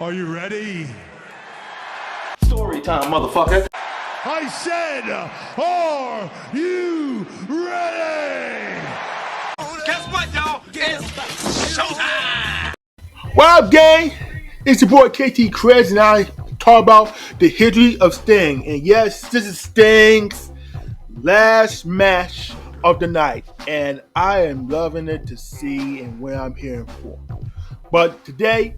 Are you ready? Story time, motherfucker. I said, are you ready? Guess what, y'all? It's showtime! What up, gang? It's your boy KT Krez, and I talk about the history of Sting. And yes, this is Sting's last match of the night, and I am loving it to see and what I'm hearing for. But today,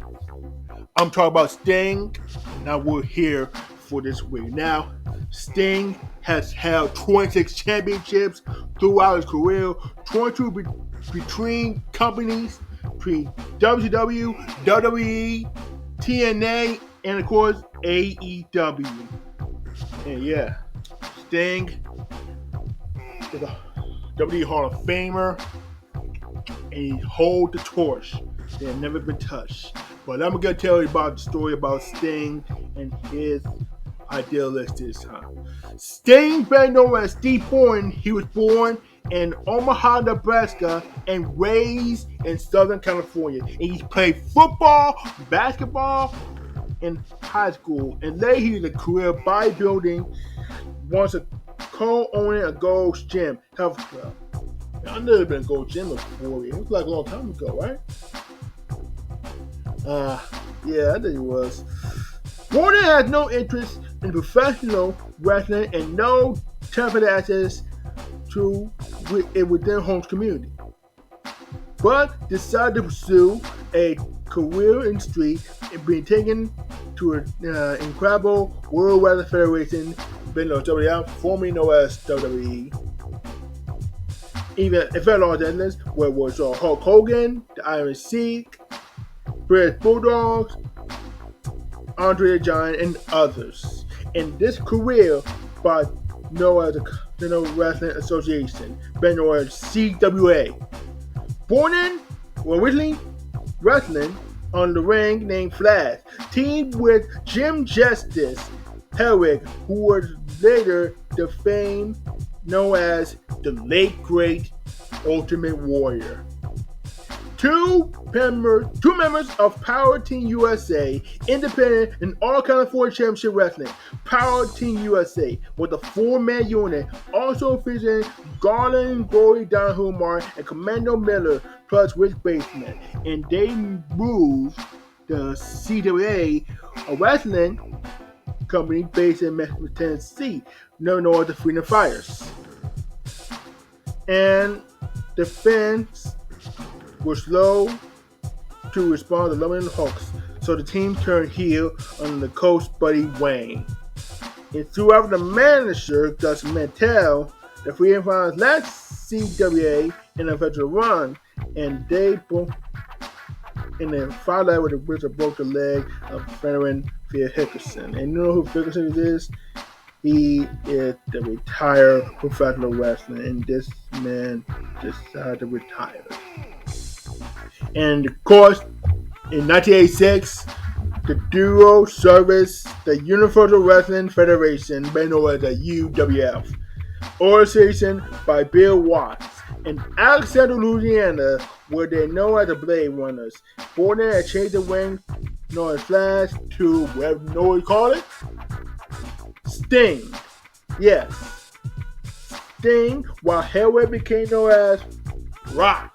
I'm talking about Sting, and I will here for this week. Now, Sting has held 26 championships throughout his career, 22 between companies, between WCW, WWE, TNA, and of course AEW. And yeah, Sting is a WWE Hall of Famer, and he holds the torch. They have never been touched. But I'm gonna tell you about the story about Sting and his idealist this time. Sting, better known as Steve Bourne, he was born in Omaha, Nebraska, and raised in Southern California. And he played football, basketball in high school, and later he was a career bodybuilding. Once a co-owner of Gold's Gym Health Club. I've never been to Gold's Gym before. It was like a long time ago, right? Yeah, I think it was. Warner has no interest in professional wrestling and no temporary access to it within Holmes' community, but decided to pursue a career in the street and being taken to an incredible World Wrestling Federation, been known as WWF, formerly known as WWE. Even in Los Angeles, where it was Hulk Hogan, the Iron Sheik, British Bulldogs, Andre the Giant, and others. In this career, by known as the Continental Wrestling Association, been known as CWA. Born in, originally wrestling on the ring named Flash, teamed with Jim Justice Herrick, who was later the fame known as the late great Ultimate Warrior. Two members of Power Team USA, independent and all California Championship Wrestling. Power Team USA was a four-man unit, also featuring Garland, Gory, Donahue Martin, and Commando Miller, plus Rick Baseman. And they moved the CWA, a wrestling company based in Memphis, Tennessee, known as the Freedom Fighters. And the fans were slow to respond to London Hawks, so the team turned heel under the coach Buddy Wayne. And throughout the manager, Gus Mantell, the Freedom Fighters last CWA in a veteran run, and they both in the fight with the Wizard broke the leg of veteran Phil Hickerson. And you know who Hickerson is? He is the retired professional wrestler, and this man decided to retire. And of course, in 1986, the duo serviced the Universal Wrestling Federation, better known as the UWF, organization by Bill Watts in Alexander, Louisiana, where they're known as the Blade Runners. Born there and changed the ring, known as Flash, to whatever you know what you call it. Sting. Yes. Sting, while Hellway became known as Rock.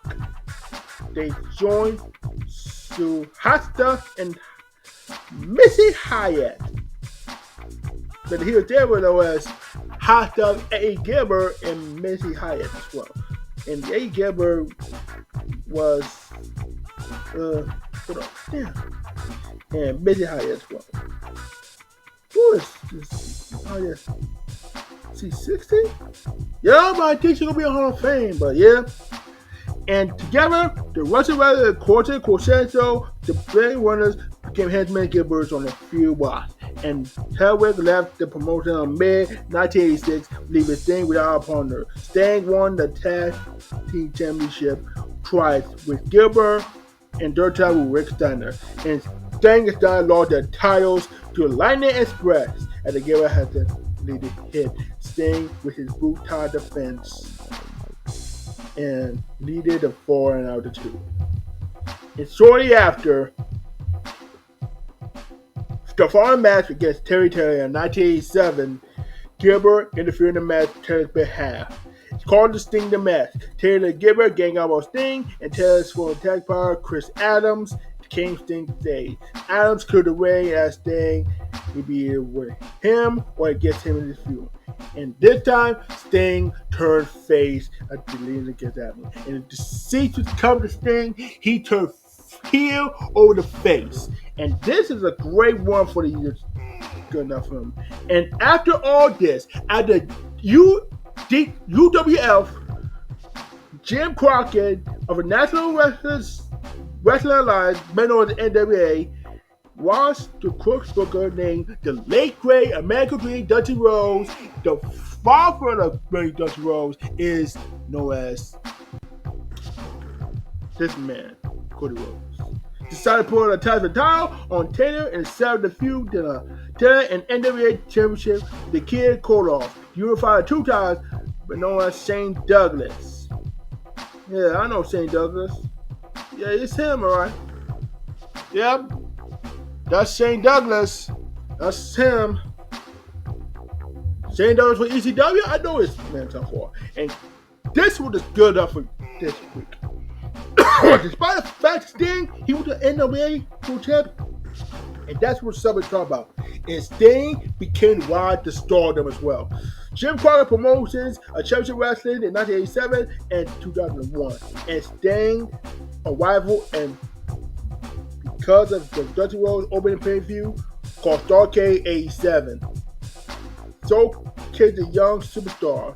They joined Suhasta and Missy Hyatt. But he was there with known as Hot Stuff, Eddie Gilbert, and Missy Hyatt as well. And Eddie Gilbert was and Missy Hyatt as well. Who is this? Oh yes. C60? Yeah, but I think she's gonna be a Hall of Fame, but yeah. And together, the Russian Rabbit, Corte Corsetto, the Blade Runners became henchmen Gilberts on a few blocks. And Hellwick left the promotion on mid-1986, leaving Sting without a partner. Sting won the Tag Team Championship twice with Gilbert and third time with Rick Steiner. And Sting and Steiner lost their titles to Lightning Express as the Gilbert had to lead the hit Sting with his boot-tie defense and needed a 4 and out of 2. And shortly after, The following match against Terry Taylor in 1987, Gilbert interfered in the match on Taylor's behalf. It's called the Sting the match. Taylor and Gilbert gang up on Sting, and Taylor's full attack power, Chris Adams, became Sting's stage. Adams cleared the way as Sting would be either with him or against him in this feud. And this time, Sting turned face against Adams. And the seat was coming to Sting, he turned heel over the face. And this is a great one for the years. Good enough for him. And after all this, at the UWF, Jim Crockett of the National Wrestling Alliance, better known as the NWA, was the Crooks Booker named the late great American Dream Dusty Rhodes. The father of great Dusty Rhodes is known as this man, Cody Rhodes. Decided to put a title on Taylor and settle the feud. Taylor and NWA Championship, the Kid Koloff, unified 2 times, but known as Shane Douglas. Yeah, I know Shane Douglas. Yeah, it's him, alright. Yep, that's Shane Douglas. That's him. Shane Douglas for ECW. I know his man so far, and this was just good enough for this week. Despite the fact Sting, he was the NWA World Champion. And that's what somebody talking about. And Sting became wide to stardom as well. Jim Crockett Promotions, a championship wrestling in 1987 and 2001. And Sting, a rival, and because of the Dusty Rhodes opening pay-per-view called Starrcade 87. Showcased the young superstar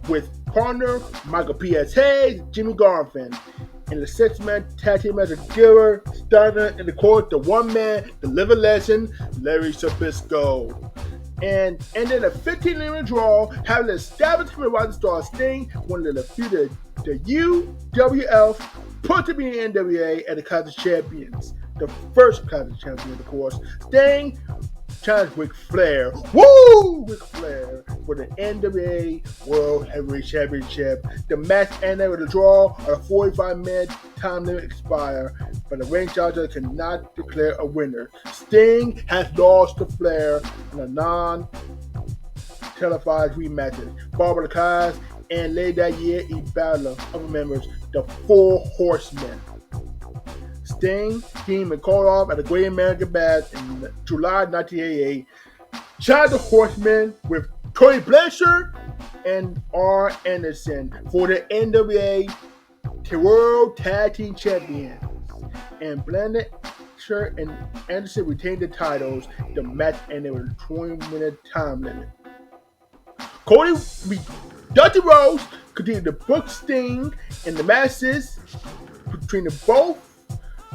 with partner Michael P.S. Hayes, Jimmy Garvin. In the 6-man tag team match of Gilbert, Steiner, and of course the one-man, the living legend, Larry Zbyszko. And ended a 15-minute draw, having established him as the star Sting, one of the few the UWF put to be in NWA and the Classic Champions. The first Classic Champion, of course. Sting challenged Ric Flair. Woo! Ric Flair for the NWA World Heavyweight Championship. The match ended with a draw on a 45-minute time limit expire, but the ring judges cannot declare a winner. Sting has lost to Flair in a non-televised rematches. Barbara Cars and later that year he battled other members, the Four Horsemen. Sting, team and called off at the Great American Bash in July 1988. Challenged the Horsemen with Tony Blanchard and R. Anderson for the NWA World Tag Team Champions. And Blanchard and Anderson retained the titles. The match ended with a 20-minute time limit. Cody Dusty Rhodes continued to book Sting and the matches between the both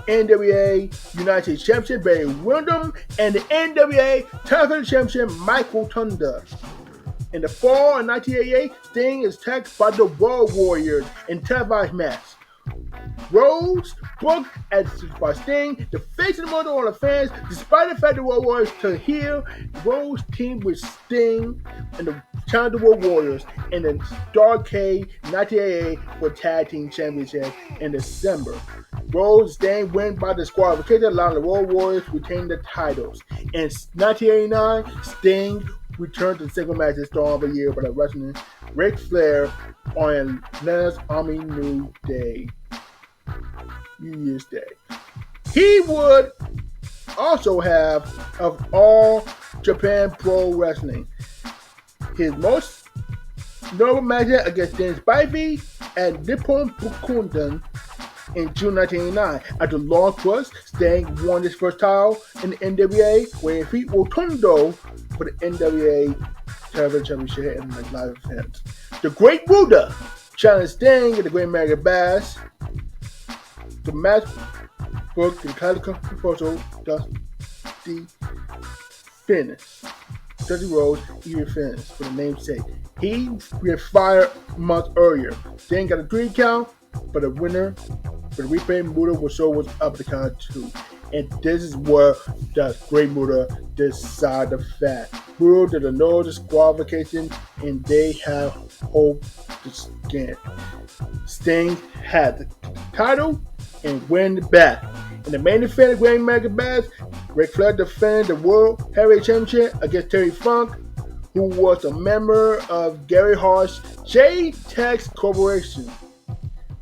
NWA United States Champion Barry Windham and the NWA Television Champion Michael Thunder. In the fall of 1988, Sting is attacked by the Road Warriors in televised match. Rhodes booked as by Sting, the face of the mother on the fans, despite the fact the Road Warriors to heel. Rhodes teamed with Sting and the Challenge the Road Warriors in the Starrcade 1988 for Tag Team Championship in December. Rhodes then win by disqualification, allowing the Road Warriors to retain the titles. In 1989, Sting returned to the single match at Star of the Year by the wrestling Ric Flair on Atlanta's Army New Year's Day. He would also have of All Japan Pro Wrestling. His most notable match against Dennis Spivey and Nippon Bukunden in June 1989. After long quest, Sting won his first title in the NWA when he defeated Rotundo for the NWA Television Championship in the live event. The Great Muta challenged Sting at the Great American Bash. The match booked the title proposal Dusty finished. Dusty Rhodes even finished for the namesake. He was fired months earlier. Sting got a 3 count, but the winner for the replay Muta was up the count 2. And this is where the Great Muta decided the fact. Muta did a no disqualification and they have hope to skin. Sting had the title and win back. In the main event of Grand American Bash, Ric Flair defended the World Heavyweight Championship against Terry Funk, who was a member of Gary Hart's J-Tex Corporation.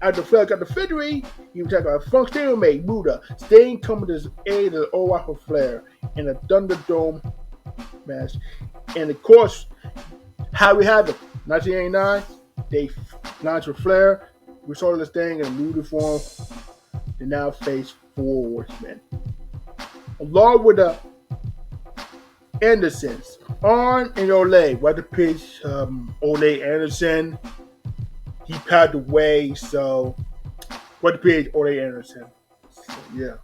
After Flair got the victory, he was attacked by Funk's teammate Buddha. Sting coming to his aid of All Out for Flair in a Thunderdome match. And of course, how we have it, 1989, they launched with Flair. We saw this thing in a new uniform. They now face 4 Horsemen. Along with the Andersons, Arn and Ole. What the pitch? Ole Anderson. He passed away, so what the pitch? Ole Anderson. So, yeah.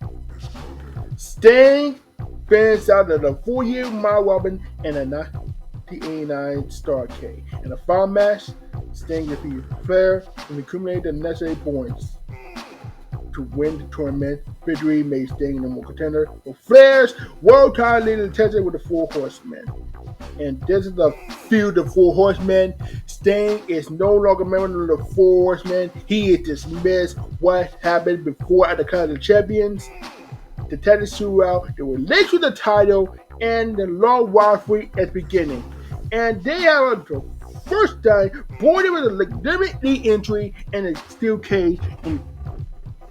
Sting finished out of the 4-year Mile Robin and a 1989 Starrcade. In the final match, Sting defeated Flair and accumulated the necessary points to win the tournament. Victory made Sting the more contender for Flair's world title leading attention with the 4 Horsemen. And this is the feud of 4 Horsemen. Sting is no longer a member of the 4 Horsemen. He is dismissed. What happened before at the Clash of Champions? The tennis shootout, they were linked with the title and the long rivalry at the beginning. And they have the first time boarded with a legitimate knee injury and a steel cage and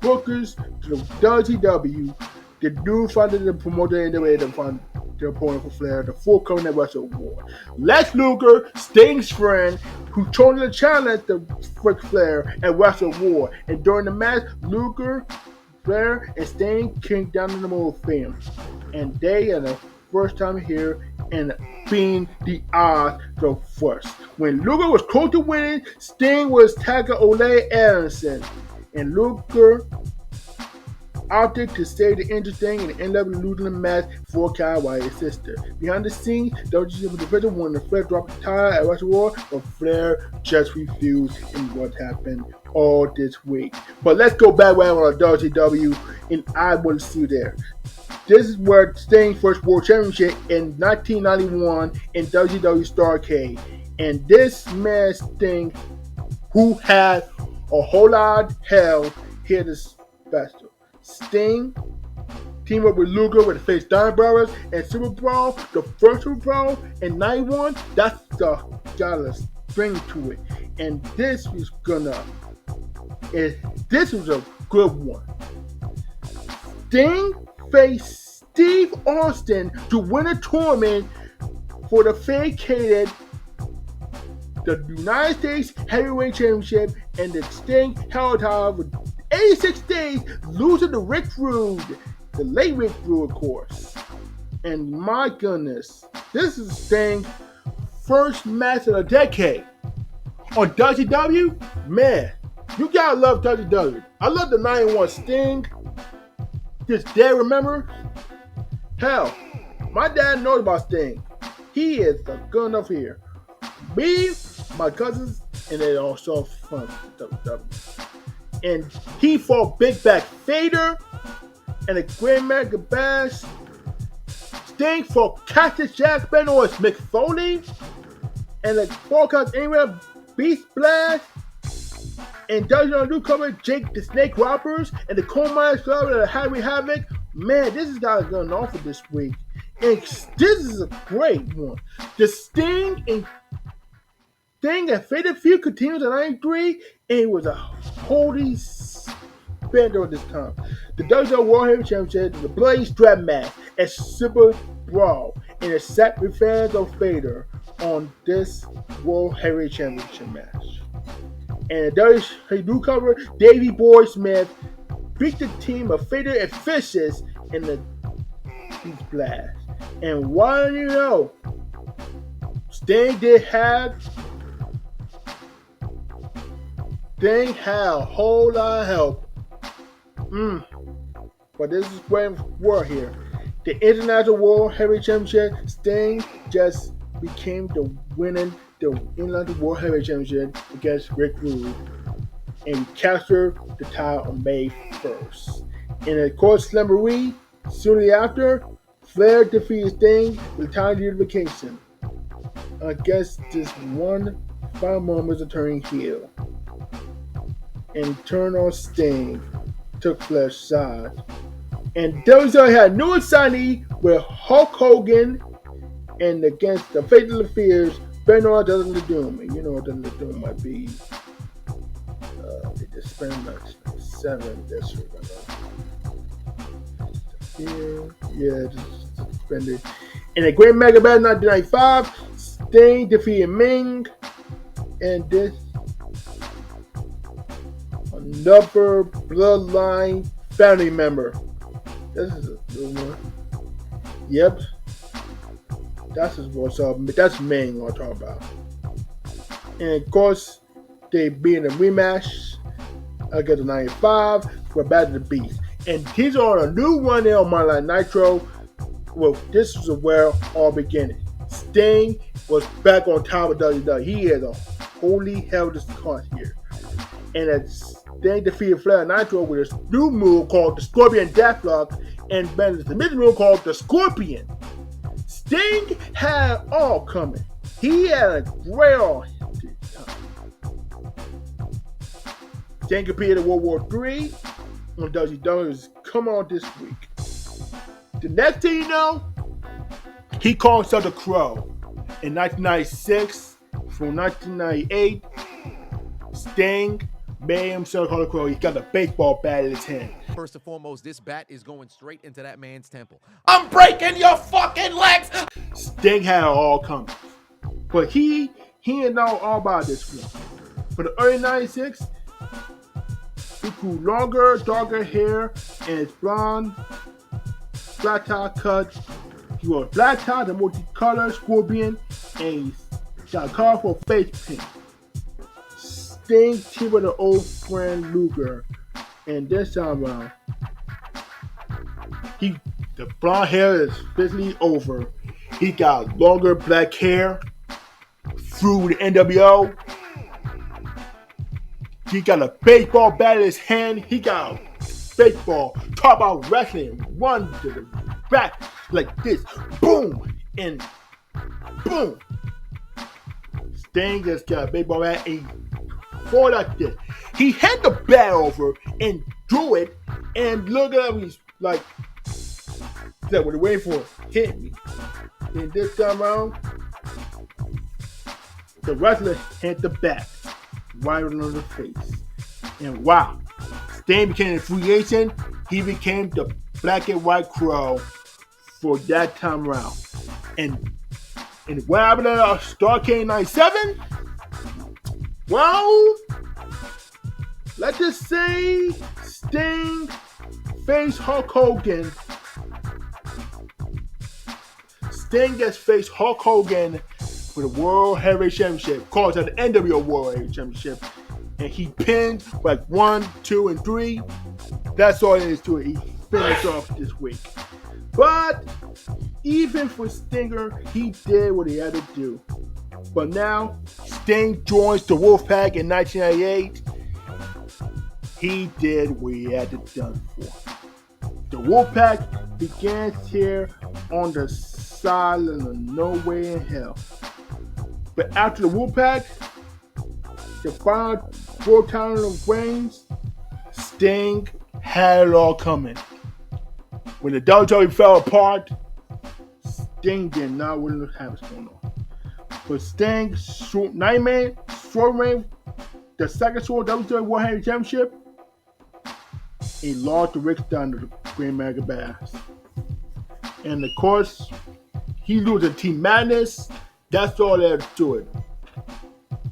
bookers to the WCW. The dude funded the promoter and the way to fund the opponent for Flair, the forthcoming Wrestle War. Lex Luger, Sting's friend, who chose to challenge the Ric Flair at Wrestle War. And during the match, Luger, Flair, and Sting came down in the Hall of Fame. And they are the first time here and being the odds the first. When Luger was close to winning, Sting was tagging Ole Anderson. And Luger opted to stay the interesting and ended up losing the match for Kyle White's sister. Behind the scenes, WCW division won the Flair dropped the title at Wrestle War, but Flair just refused in what happened all this week. But let's go back when on WCW, and I will see you there. This is where Sting's first World Championship in 1991 in WCW Starrcade. And this man Sting, who had a whole lot of hell, here this special. Sting teamed up with Luger with the face Don Brothers and Super Brawl, the first Super Brawl in 91. That's the got a string to it. And this was this was a good one. Sting faced Steve Austin to win a tournament for the vacated the United States Heavyweight Championship, and the Sting held title for 86 days, losing to Rick Rude, the late Rick Rude, of course. And my goodness, this is Sting's first match of the decade. On WCW, man, you gotta love WCW. I love the 91 Sting. This day, remember? Hell, my dad knows about Sting. He is a good enough here. Me, my cousins, and they also fun WCW. And he fought Big Back Vader and the Grand American Bash. Sting fought Cactus Jack Benoit Mick Foley and the Forecast Anywhere Beast Blast. And WCW newcomer Jake the Snake Robbers and the Coal Miners Club and the Harry Havoc. Man, this is got going on for this week. And this is a great one. The Sting and Fatal Feud continues in 93, and it was a holy spender at this time. The WCW World Heavyweight Championship, the Bloody Strap match, and Super Brawl, and a set with fans of Vader on this World Heavyweight Championship match. And the newcomer Davey Boy Smith beat the team of Vader and Fishes in the Beast Blast. And why do you know? Sting had a whole lot of help. But this is where we're here. The International World Heavyweight Championship, Sting just became the winning the International World Heavyweight Championship against Rick Rude and captured the title on May 1st. And of course, Slamboree, soon after, Flair defeated Sting with title unification against this one final moment of turning heel. And turn on Sting, took Flair's side. And WWE had a new signee with Hulk Hogan and against the Fatal Fears, Benoit Doesn't the Doom. And you know what Doesn't the Doom might be. They just spent like 7 this week. Yeah, just suspended. In a Great Mega Battle 1995, Sting defeated Ming. And this another Bloodline family member. This is a good one. Yep. That's what's up. That's Ming I'm talking about. And of course, they beat in a rematch against the 95 for Battle of the Beast. And he's on a new one there on Monday Night Nitro. Well, this is where all beginning. Sting was back on top of WWE. He is a holy hell this cunt here. And Sting defeated Flair Nitro with a new move called the Scorpion Deathlock and Ben the mid move called the Scorpion. Sting had all coming. He had a great all this time. Sting competed in World War III on WCW. Come on this week. The next thing you know, he called himself the Crow. In 1996, from 1998, Sting made himself call the Crow. He got a baseball bat in his hand. First and foremost, this bat is going straight into that man's temple. I'm breaking your fucking legs. Sting had it all coming. But he didn't know all about this one. For the early 96, he grew longer, darker hair, and his blonde, flat top cut. He wore black tie, the multicolored Scorpion, and he got a colorful face paint. Sting teamed with an old friend Luger, and this time around, the blonde hair is physically over. He got longer black hair through the NWO. He got a baseball bat in his hand. He got a baseball. Talk about wrestling. One to the back like this. Boom. And boom. Sting just got a baseball bat and he fought like this. He had the bat over and drew it. And look at him. He's like, what are you waiting for? Hit me. And this time around, the wrestler hit the bat right on the face. And wow, Sting became a free agent. He became the Black and White Crow for that time around. And what happened at Starrcade 97? Well, let's just say Sting faced Hulk Hogan. Sting gets faced Hulk Hogan for the World Heavyweight Championship, called the NWO World Heavyweight Championship, and he pinned like 1, 2, and 3. That's all there is to it. He finished off this week. But even for Stinger, he did what he had to do. But now, Sting joins the Wolfpack in 1998. He did what he had to done for. The Wolfpack begins here on the side of nowhere in hell. But after the Wolfpack, the final 4 times of reigns, Sting had it all coming. When the WWE fell apart, Sting did not want to have it going on. But Sting, 9-man, short reign, the second short WWE World Heavyweight Championship, he lost to Rick Steiner, the Great Mega Bass. And of course, he loses Team Madness. That's all there is to it.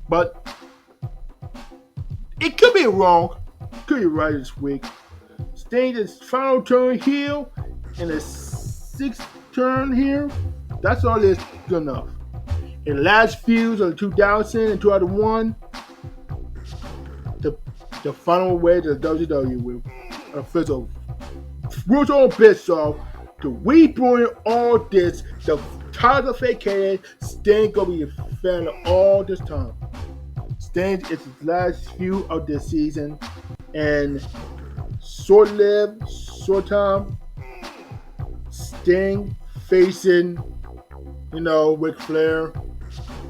But it could be wrong. Could be right this week. Sting's final turn heel and a 6th turn here. That's all that's good enough. In the last feuds of 2000 and 2001, the final way to the WWE with official brutal Bischoff to rebrewing all this. The title vacated. Sting gonna be a fan of all this time. Sting is his last feud of this season, and short-lived, short time. Sting facing, Ric Flair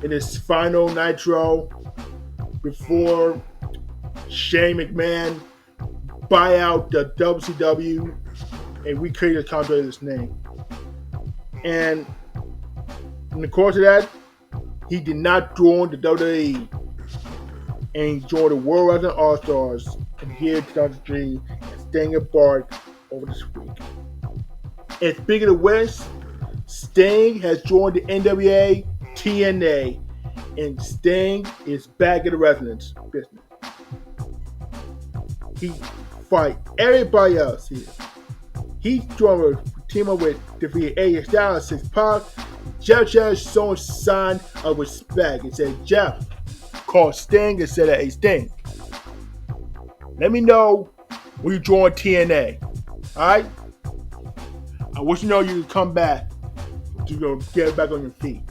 in his final Nitro before Shane McMahon buy out the WCW and recreated Condre's name. And in the course of that, he did not join the WWE and he joined the World Wrestling All-Stars in the year 2003 and Sting embarked over this week. And speaking of which, Sting has joined the NWA TNA and Sting is back in the wrestling business. He fight everybody else here. He joined a team up with defeated AEW Styles 6 Pac. Jeff Jarrett showing sign of respect and said, Jeff called Sting and said, hey Sting, let me know when you join TNA. Alright? I wish you know you can come back to get back on your feet.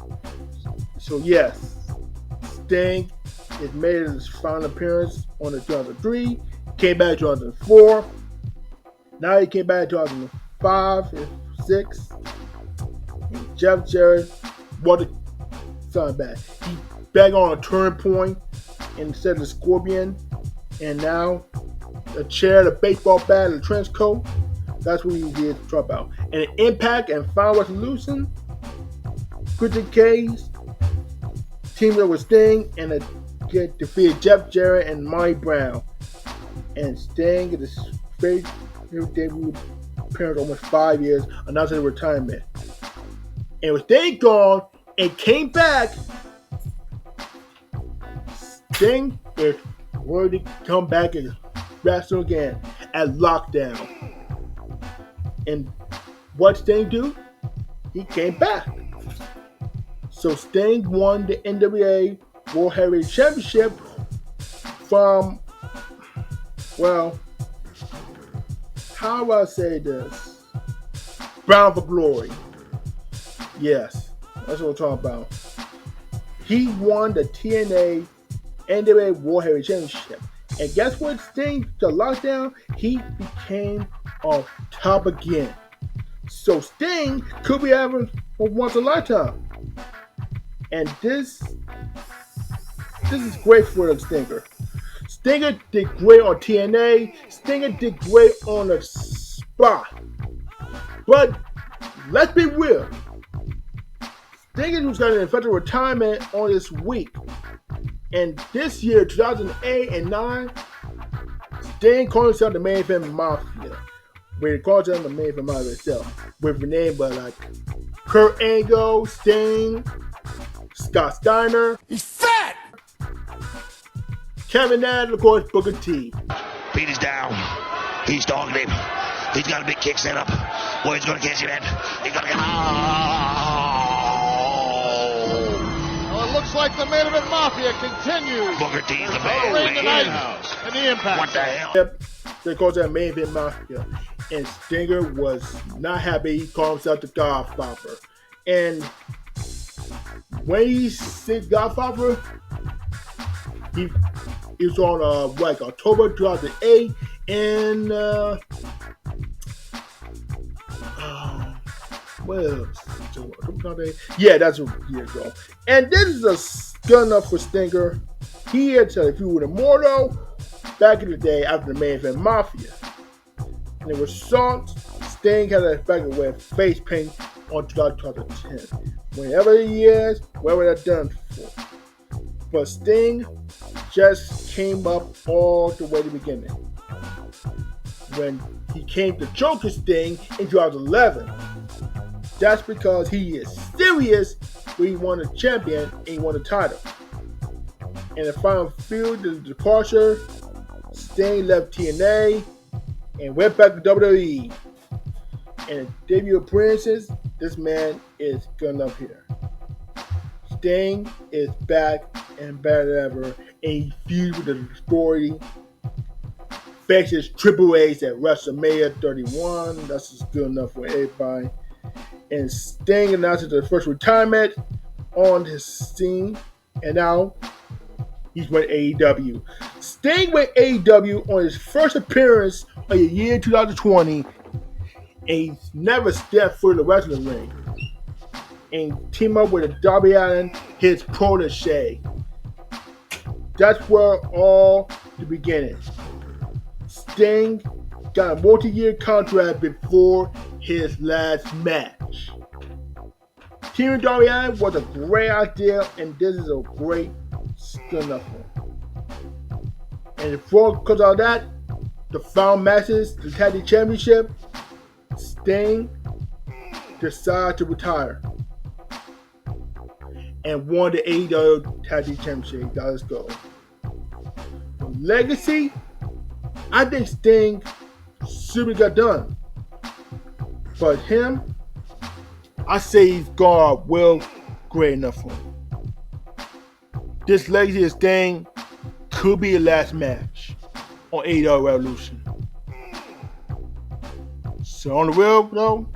So yes, Sting has made his final appearance on the 2003, came back in 2004, now he came back in 2005 and 6. And Jeff Jarrett wanted something back. He back on a turning point instead of the Scorpion, and now a chair, the baseball bat, and the trench coat. That's what he did to drop out. And an Impact and Final Resolution, Christian Cage teamed up with Sting and defeated Jeff Jarrett and Monty Brown. And Sting in his first debut appearance almost 5 years, announcing his retirement. And with Sting gone and came back, Sting is ready to come back and wrestle again at Lockdown. And what Sting do? He came back. So Sting won the NWA World Heavyweight Championship from, well, how do I say this? Bound for Glory. Yes, that's what we're talking about. He won the TNA NWA World Heavyweight Championship. And guess what, Sting, the Lockdown, he became on top again. So Sting could be having a once in a lifetime. And this is great for the Stinger. Stinger did great on TNA. Stinger did great on the spot. But let's be real. Stinger was going to effect a retirement on this week. And this year, 2008 and 9, Sting called himself the Main Event Mafia. Where he called himself the Main Event Mafia itself. With a name but like Kurt Angle, Sting, Scott Steiner. He's fat! Kevin Nash, of course, Booker T. Pete is down. He's dogging him. He's got a big kick set up. Boy, he's going to catch him in. He's going to get... Well, it looks like the Main Event Mafia continues. Booker T's the man. Reign tonight in the Impact. What the hell? Yep, they called that Main Event Mafia. And Stinger was not happy. He called himself the Godfather. And when he said Godfather, he was on October 2008 and what else? Yeah, that's a year ago. And this is good enough for Stinger. He had to if you were Immortal back in the day after the Main Event Mafia. And it was Salt. Sting had a back with face paint on 2010. Whenever he is, whatever that's done for. But Sting just came up all the way to the beginning. When he came to Joker Sting in 2011. That's because he is serious when he won a champion and he won a title. In the final feud, the departure, Sting left TNA and went back to WWE. And debut appearances, this man is good enough here. Sting is back and better than ever, and he feud with the story. Faces Triple H at WrestleMania 31. That's just good enough for everybody. And Sting announces the first retirement on his scene, and now he's with AEW. Sting with AEW on his first appearance of the year 2020, and he's never stepped foot in the wrestling ring. And team up with Darby Allin, his protege. That's where all the beginning. Sting got a multi-year contract before his last match. Team Darby Allin was a great idea, and this is a great spin-off. And because of that, the final matches, the Tag Team Championship, Sting decided to retire and won the AEW Tag Team Championship. Let's go. For Legacy, I think Sting super got done. But him, I say he's gone well great enough for him. This Legacy of Sting could be the last match on AEW Revolution. So on the real though,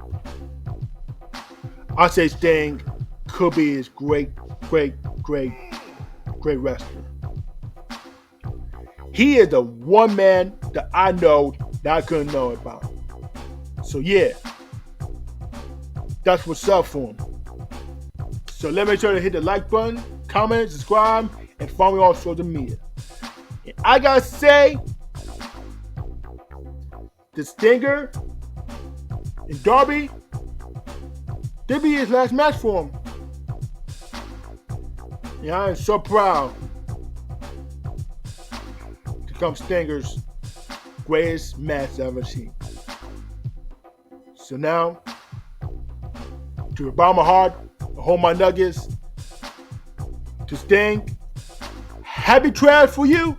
I say Sting could be his great wrestler. He is the one man that I know that I couldn't know about. So yeah, that's what's up for him. So let me make sure to hit the like button, comment, subscribe, and follow me on social media. And I gotta say, the Stinger and Darby, this be his last match for him. And I am so proud to become Stinger's greatest match I've ever seen. So now, to the bottom of my heart, I hold my nuggets. To Sting, happy trials for you.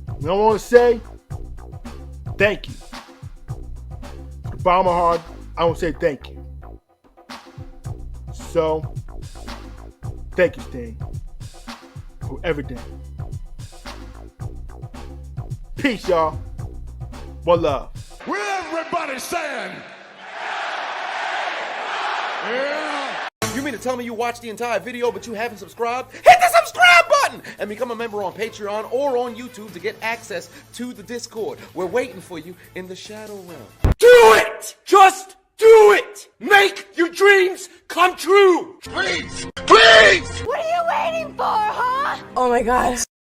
And I want to say thank you. To the bottom of my heart, I want to say thank you. So, thank you, Sting, for everything. Peace, y'all. One love. With everybody saying, yeah. You mean to tell me you watched the entire video but you haven't subscribed? Hit the subscribe button and become a member on Patreon or on YouTube to get access to the Discord. We're waiting for you in the Shadow Realm. Do it! Just do it! Make your dreams come true! Please! Please! What are you waiting for, huh? Oh my god.